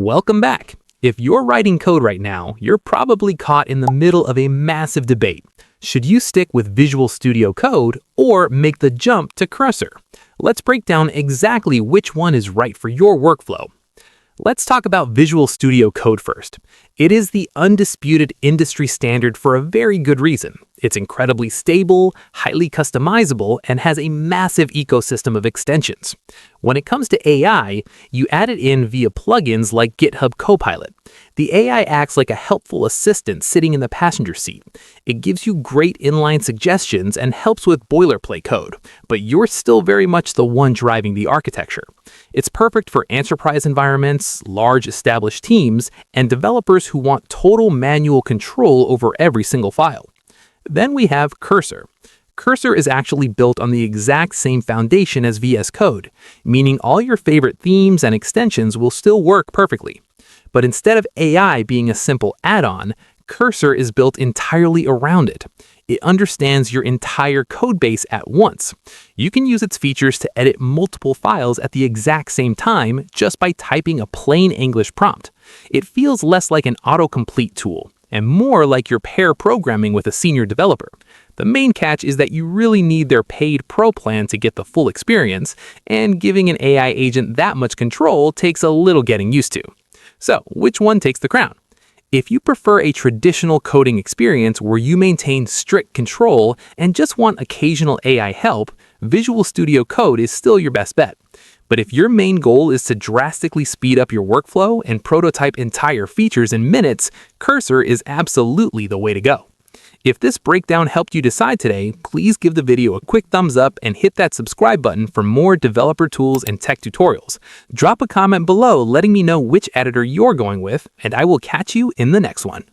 Welcome back. If you're writing code right now, you're probably caught in the middle of a massive debate. Should you stick with Visual Studio Code or make the jump to Cursor? Let's break down exactly which one is right for your workflow. Let's talk about Visual Studio Code first. It is the undisputed industry standard for a very good reason. It's incredibly stable, highly customizable, and has a massive ecosystem of extensions. When it comes to AI, you add it in via plugins like GitHub Copilot. The AI acts like a helpful assistant sitting in the passenger seat. It gives you great inline suggestions and helps with boilerplate code, but you're still very much the one driving the architecture. It's perfect for enterprise environments, large established teams, and developers who want total manual control over every single file. Then we have Cursor. Cursor is actually built on the exact same foundation as VS Code, meaning all your favorite themes and extensions will still work perfectly. But instead of AI being a simple add-on, Cursor is built entirely around it. It understands your entire code base at once. You can use its features to edit multiple files at the exact same time just by typing a plain English prompt. It feels less like an autocomplete tool and more like you're pair programming with a senior developer. The main catch is that you really need their paid pro plan to get the full experience, and giving an AI agent that much control takes a little getting used to. So, which one takes the crown? If you prefer a traditional coding experience where you maintain strict control and just want occasional AI help, Visual Studio Code is still your best bet. But if your main goal is to drastically speed up your workflow and prototype entire features in minutes, Cursor is absolutely the way to go. If this breakdown helped you decide today, please give the video a quick thumbs up and hit that subscribe button for more developer tools and tech tutorials. Drop a comment below letting me know which editor you're going with, and I will catch you in the next one.